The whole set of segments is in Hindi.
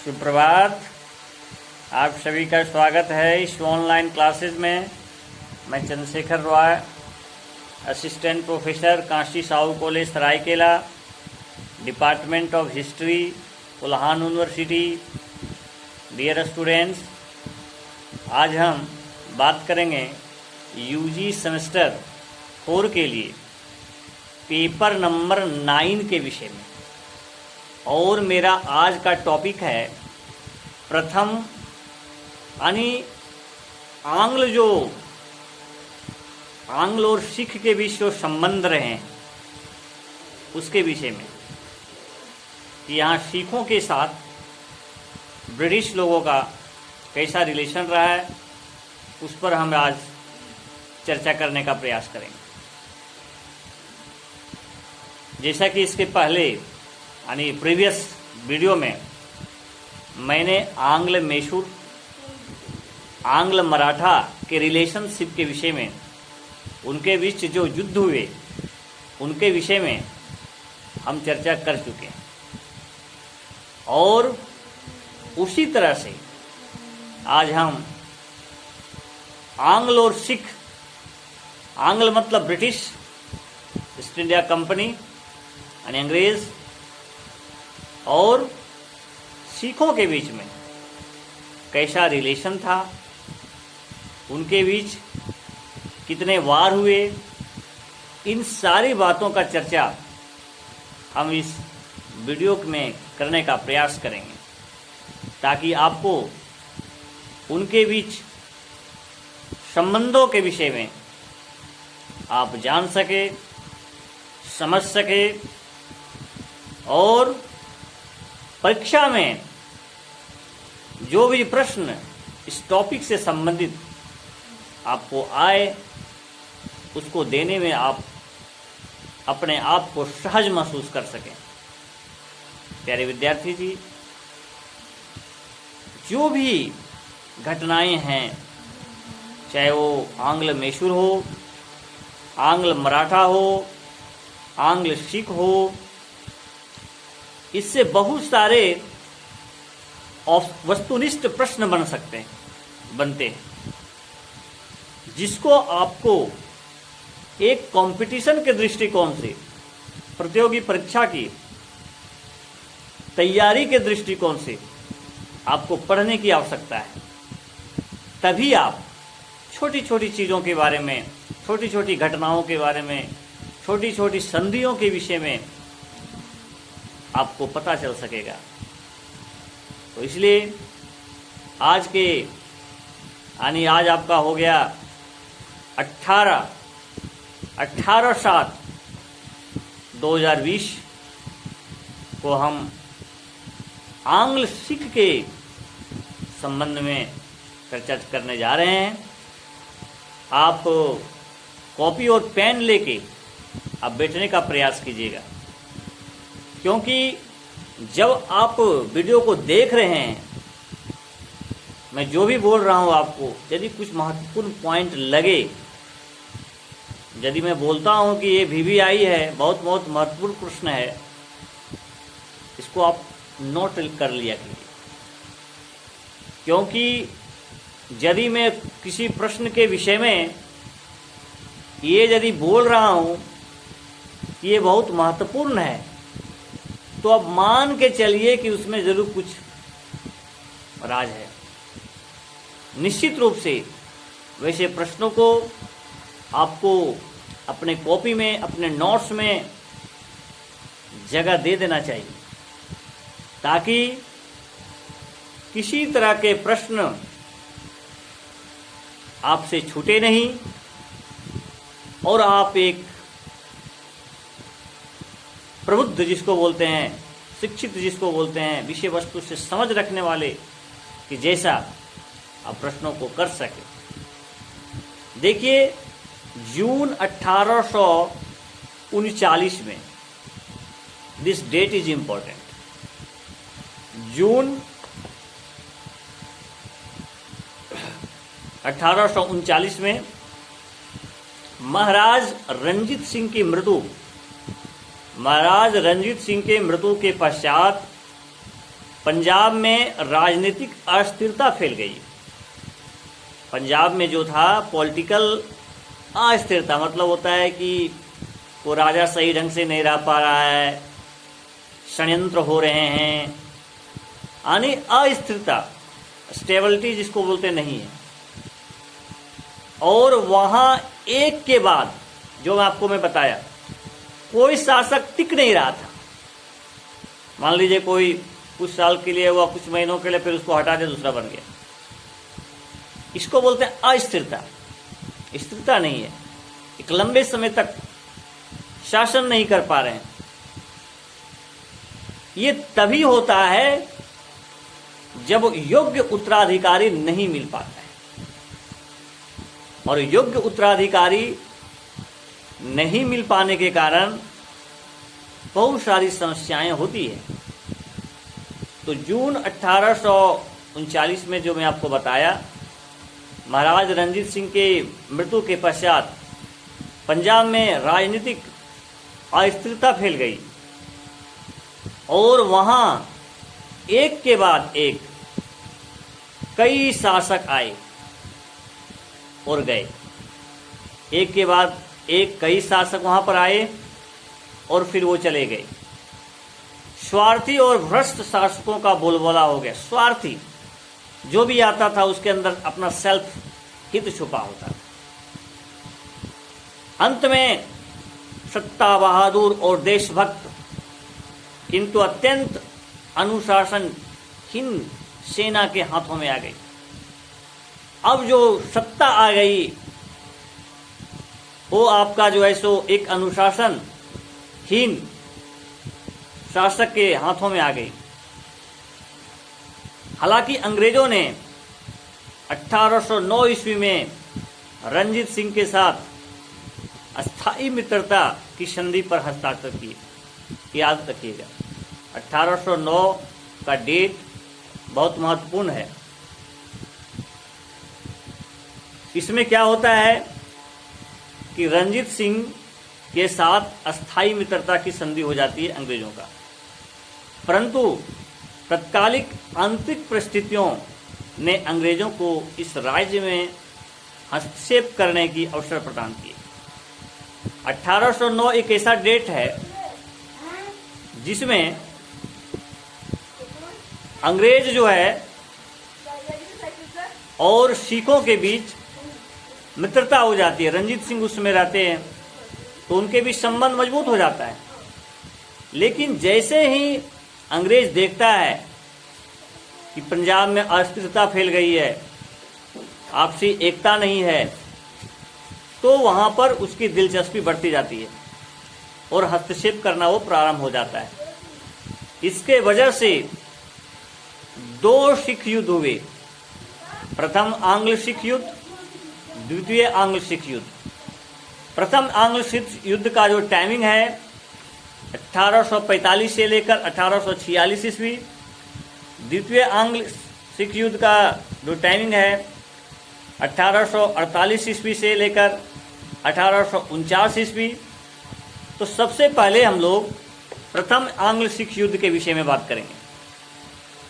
सुप्रभात। आप सभी का स्वागत है इस ऑनलाइन क्लासेस में। मैं Chandrashekhar Roy, assistant professor, Kanshi Sahu college Saraikela, department of history, Kolhan university. Dear students, आज हम बात करेंगे यूजी सेमेस्टर 4 के लिए पेपर नंबर 9 के विषय में। और मेरा आज का टॉपिक है प्रथम यानी आंग्ल और सिख के बीच जो संबंध रहे हैं उसके विषय में, कि यहाँ सिखों के साथ ब्रिटिश लोगों का कैसा रिलेशन रहा है, उस पर हम आज चर्चा करने का प्रयास करेंगे। जैसा कि इसके पहले यानी प्रीवियस वीडियो में मैंने आंग्ल मैसूर, आंग्ल मराठा के रिलेशनशिप के विषय में, उनके बीच जो युद्ध हुए उनके विषय में हम चर्चा कर चुके हैं। और उसी तरह से आज हम आंग्ल और सिख, आंग्ल मतलब ब्रिटिश ईस्ट इंडिया कंपनी यानी अंग्रेज, और सिखों के बीच में कैसा रिलेशन था, उनके बीच कितने वार हुए, इन सारी बातों का चर्चा हम इस वीडियो में करने का प्रयास करेंगे, ताकि आपको उनके बीच संबंधों के विषय में आप जान सके, समझ सके, और परीक्षा में जो भी प्रश्न इस टॉपिक से संबंधित आपको आए उसको देने में आप अपने आप को सहज महसूस कर सकें। प्यारे विद्यार्थी जी, जो भी घटनाएं हैं, चाहे वो आंग्ल मैसूर हो, आंग्ल मराठा हो, आंग्ल सिख हो, इससे बहुत सारे वस्तुनिष्ठ प्रश्न बनते हैं, जिसको आपको एक कंपटीशन के दृष्टिकोण से, प्रतियोगी परीक्षा की तैयारी के दृष्टिकोण से आपको पढ़ने की आवश्यकता है। तभी आप छोटी छोटी चीज़ों के बारे में, छोटी छोटी घटनाओं के बारे में, छोटी छोटी संधियों के विषय में आपको पता चल सकेगा। तो इसलिए आज के यानी आज आपका हो गया 18/7/2020 को हम आंग्ल सिख के संबंध में चर्चा करने जा रहे हैं। आप कॉपी और पेन लेके आप बैठने का प्रयास कीजिएगा, क्योंकि जब आप वीडियो को देख रहे हैं, मैं जो भी बोल रहा हूं आपको, यदि कुछ महत्वपूर्ण पॉइंट लगे, यदि मैं बोलता हूं कि ये VVI है, बहुत बहुत महत्वपूर्ण प्रश्न है, इसको आप नोट कर लिया कीजिए। क्योंकि यदि मैं किसी प्रश्न के विषय में ये यदि बोल रहा हूं कि ये बहुत महत्वपूर्ण है, तो अब मान के चलिए कि उसमें जरूर कुछ राज है। निश्चित रूप से वैसे प्रश्नों को आपको अपने कॉपी में, अपने नोट्स में जगह दे देना चाहिए, ताकि किसी तरह के प्रश्न आपसे छूटे नहीं और आप एक प्रबुद्ध जिसको बोलते हैं, शिक्षित जिसको बोलते हैं, विषय वस्तु से समझ रखने वाले कि जैसा आप प्रश्नों को कर सके। देखिए, जून 1839 में, दिस डेट इज इंपॉर्टेंट, जून 1839 में महाराज रणजीत सिंह की मृत्यु, महाराज रणजीत सिंह के मृत्यु के पश्चात पंजाब में राजनीतिक अस्थिरता फैल गई। पंजाब में जो था पॉलिटिकल अस्थिरता, मतलब होता है कि वो राजा सही ढंग से नहीं रह पा रहा है, षड्यंत्र हो रहे हैं, यानी अस्थिरता, स्टेबिलिटी जिसको बोलते नहीं है। और वहां एक के बाद जो मैं बताया, कोई शासक टिक नहीं रहा था। मान लीजिए कोई कुछ साल के लिए हुआ, कुछ महीनों के लिए, फिर उसको हटा दे, दूसरा बन गया। इसको बोलते हैं अस्थिरता। स्थिरता नहीं है, एक लंबे समय तक शासन नहीं कर पा रहे हैं। ये तभी होता है जब योग्य उत्तराधिकारी नहीं मिल पाता है, और योग्य उत्तराधिकारी नहीं मिल पाने के कारण बहुत सारी समस्याएं होती है। तो जून 1839 में जो मैं आपको बताया, महाराज रणजीत सिंह के मृत्यु के पश्चात पंजाब में राजनीतिक अस्थिरता फैल गई और वहां एक के बाद एक कई शासक आए और गए। एक के बाद एक कई शासक वहां पर आए और फिर वो चले गए। स्वार्थी और भ्रष्ट शासकों का बोलबाला हो गया। स्वार्थी, जो भी आता था उसके अंदर अपना सेल्फ हित छुपा होता। अंत में सत्ता बहादुर और देशभक्त किंतु अत्यंत अनुशासनहीन सेना के हाथों में आ गई। अब जो सत्ता आ गई वो आपका जो है सो एक अनुशासनहीन शासक के हाथों में आ गई। हालांकि अंग्रेजों ने 1809 ईस्वी में रणजीत सिंह के साथ अस्थायी मित्रता की संधि पर हस्ताक्षर किए। याद रखिएगा, 1809 का डेट बहुत महत्वपूर्ण है। इसमें क्या होता है कि रणजीत सिंह के साथ अस्थायी मित्रता की संधि हो जाती है अंग्रेजों का, परंतु तत्कालिक आंतरिक परिस्थितियों ने अंग्रेजों को इस राज्य में हस्तक्षेप करने की अवसर प्रदान किए। 1809 एक ऐसा डेट है जिसमें अंग्रेज जो है और सिखों के बीच मित्रता हो जाती है। रणजीत सिंह उस समय रहते हैं तो उनके बीच संबंध मजबूत हो जाता है। लेकिन जैसे ही अंग्रेज देखता है कि पंजाब में अस्थिरता फैल गई है, आपसी एकता नहीं है, तो वहां पर उसकी दिलचस्पी बढ़ती जाती है और हस्तक्षेप करना वो प्रारंभ हो जाता है। इसके वजह से 2 सिख युद्ध हुए। प्रथम आंग्ल सिख युद्ध, द्वितीय आंग्ल सिख युद्ध। प्रथम आंग्ल सिख युद्ध का जो टाइमिंग है 1845 से लेकर 1846 ईस्वी। द्वितीय आंग्ल सिख युद्ध का जो टाइमिंग है 1848 ईस्वी से लेकर 1849 ईस्वी। तो सबसे पहले हम लोग प्रथम आंग्ल सिख युद्ध के विषय में बात करेंगे।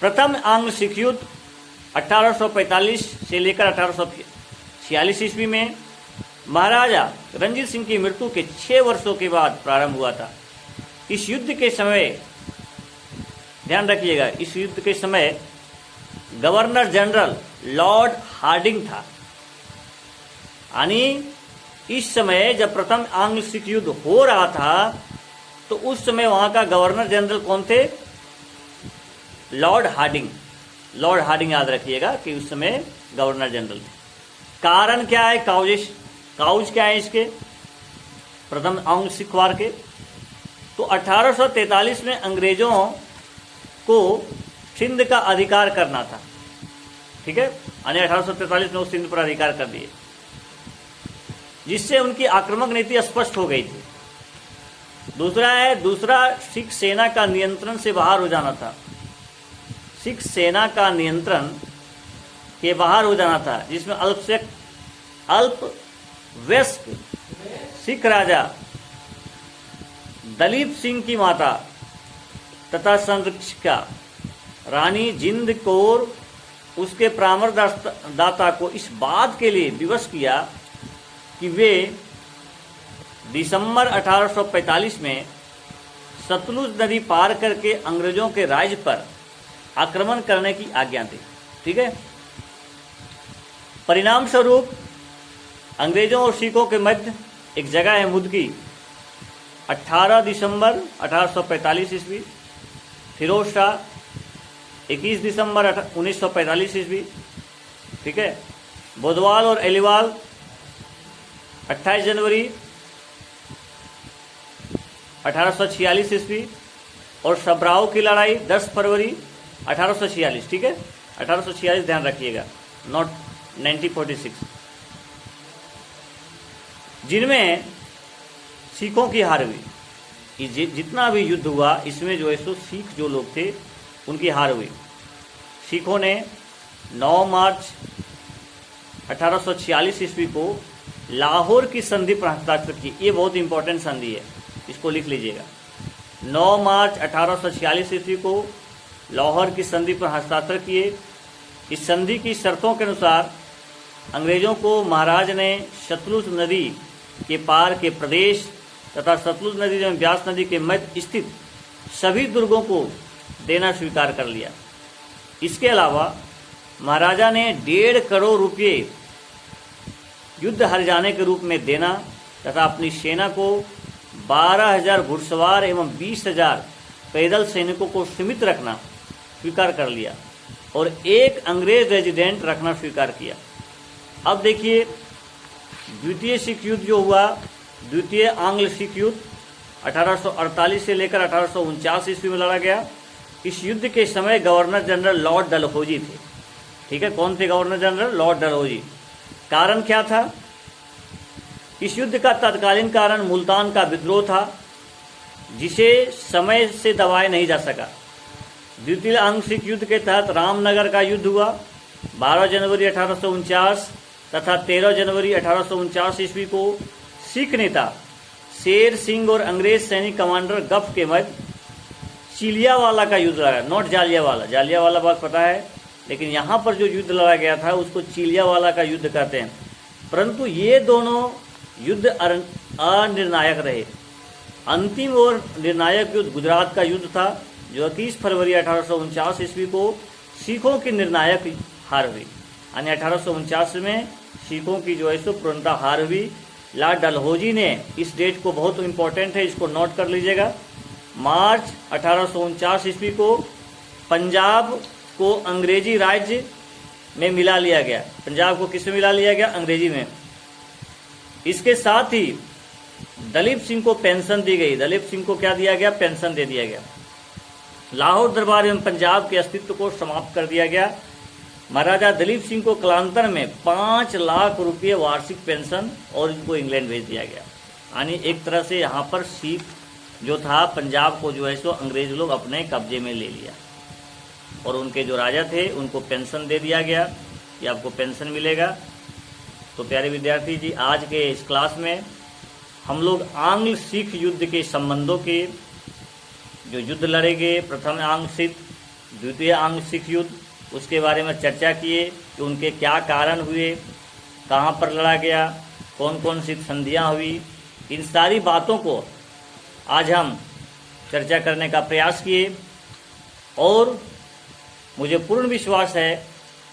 प्रथम आंग्ल सिख युद्ध 1845 से लेकर 1846 ईस्वी में महाराजा रणजीत सिंह की मृत्यु के 6 वर्षों के बाद प्रारंभ हुआ था। इस युद्ध के समय, ध्यान रखिएगा, इस युद्ध के समय गवर्नर जनरल लॉर्ड हार्डिंग था। यानी इस समय जब प्रथम आंग्ल सिख युद्ध हो रहा था तो उस समय वहां का गवर्नर जनरल कौन थे? Lord Hardinge. लॉर्ड हार्डिंग याद रखिएगा कि उस समय गवर्नर जनरल थे। कारण क्या है? काउज क्या है इसके? प्रथम आंग्ल सिख वार के। तो 1843 में अंग्रेजों को सिंध का अधिकार करना था, ठीक है। यानी 1843 में वो सिंध पर अधिकार कर दिए, जिससे उनकी आक्रामक नीति स्पष्ट हो गई थी। दूसरा सिख सेना का नियंत्रण से बाहर हो जाना था। सिख सेना का नियंत्रण के बाहर हो जाना था, जिसमें अल्पवयस्क सिख राजा दलीप सिंह की माता तथा संरक्षिका रानी जिंद कौर उसके परामर्शदाता को इस बात के लिए विवश किया कि वे दिसंबर 1845 में सतलुज नदी पार करके अंग्रेजों के राज्य पर आक्रमण करने की आज्ञा दी। ठीक है। परिणाम स्वरूप अंग्रेजों और सिखों के मध्य एक जगह है मुदकी, 18 दिसंबर 1845 ईस्वी, फिरोज शाह 21 दिसंबर 1945 ईस्वी। ठीक है। बोधवाल और एलीवाल 28 जनवरी 1846 ईस्वी, और सबराव की लड़ाई 10 फरवरी 1846। ठीक है। 1846 ध्यान रखिएगा, नॉट 1946, जिनमें सिखों की हार हुई। जितना भी युद्ध हुआ इसमें जो है सो सिख जो लोग थे उनकी हार हुई। सिखों ने 9 मार्च 1846 ईस्वी को लाहौर की संधि पर हस्ताक्षर किए। ये बहुत इंपॉर्टेंट संधि है, इसको लिख लीजिएगा। 9 मार्च 1846 ईस्वी को लाहौर की संधि पर हस्ताक्षर किए। इस संधि की शर्तों के अनुसार अंग्रेजों को महाराज ने सतलुज नदी के पार के प्रदेश तथा सतलुज नदी एवं ब्यास नदी के मध्य स्थित सभी दुर्गों को देना स्वीकार कर लिया। इसके अलावा महाराजा ने 1.5 करोड़ रुपये युद्ध हर जाने के रूप में देना तथा अपनी सेना को 12,000 घुड़सवार एवं 20,000 पैदल सैनिकों को सीमित रखना स्वीकार कर लिया और एक अंग्रेज रेजिडेंट रखना स्वीकार किया। अब देखिए, द्वितीय सिख युद्ध जो हुआ, द्वितीय आंग्ल सिख युद्ध 1848 से लेकर 1849 ईस्वी में लड़ा गया। इस युद्ध के समय गवर्नर जनरल लॉर्ड डलहौजी थे। ठीक है। कौन थे गवर्नर जनरल? लॉर्ड डलहौजी। कारण क्या था? इस युद्ध का तत्कालीन कारण मुल्तान का विद्रोह था, जिसे समय से दबाया नहीं जा सका। द्वितीय आंग्ल सिख युद्ध के तहत रामनगर का युद्ध हुआ 12 जनवरी 1849 तथा 13 जनवरी 1849 ईस्वी को सिख नेता शेर सिंह और अंग्रेज सैनिक कमांडर गफ के मध्य चिलियावाला का युद्ध लड़ा। नॉट जालियावाला, जालियावाला बात पता है, लेकिन यहाँ पर जो युद्ध लड़ा गया था उसको चिलियावाला का युद्ध कहते हैं। परंतु ये दोनों युद्ध अनिर्णायक रहे। अंतिम और निर्णायक युद्ध गुजरात का युद्ध था, जो 21 फरवरी 1849 ईस्वी को सिखों की निर्णायक हार हुई। यानी 1849 में सिखों की जो है सो पूर्णतः हार हुई। लॉर्ड डलहौजी ने, इस डेट को बहुत इंपॉर्टेंट है, इसको नोट कर लीजिएगा, मार्च 1849 ईस्वी को पंजाब को अंग्रेजी राज्य में मिला लिया गया। पंजाब को किस में मिला लिया गया? अंग्रेजी में। इसके साथ ही दलीप सिंह को पेंशन दी गई। दलीप सिंह को क्या दिया गया? पेंशन दे दिया गया। लाहौर दरबार एवं पंजाब के अस्तित्व को समाप्त कर दिया गया। महाराजा दलीप सिंह को कालांतर में 5 लाख रुपये वार्षिक पेंशन और इनको इंग्लैंड भेज दिया गया। यानी एक तरह से यहाँ पर सिख जो था पंजाब को जो है सो अंग्रेज लोग अपने कब्जे में ले लिया और उनके जो राजा थे उनको पेंशन दे दिया गया कि आपको पेंशन मिलेगा। तो प्यारे विद्यार्थी जी, आज के इस क्लास में हम लोग आंग्ल सिख युद्ध के संबंधों के जो युद्ध लड़े गए, प्रथम आंग्ल सिख, द्वितीय आंग्ल सिख युद्ध, उसके बारे में चर्चा किए कि उनके क्या कारण हुए, कहाँ पर लड़ा गया, कौन कौन सी संधियाँ हुई। इन सारी बातों को आज हम चर्चा करने का प्रयास किए और मुझे पूर्ण विश्वास है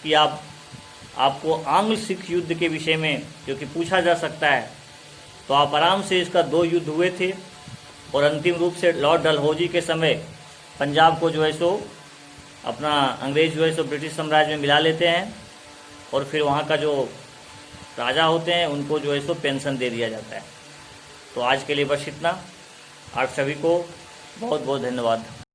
कि आपको आंग्ल सिख युद्ध के विषय में क्योंकि पूछा जा सकता है, तो आप आराम से, इसका 2 युद्ध हुए थे और अंतिम रूप से लॉर्ड डलहौजी के समय पंजाब को जो है सो अपना अंग्रेज जो है सो ब्रिटिश साम्राज्य में मिला लेते हैं और फिर वहाँ का जो राजा होते हैं उनको जो है सो पेंशन दे दिया जाता है। तो आज के लिए बस इतना। आप सभी को बहुत बहुत धन्यवाद।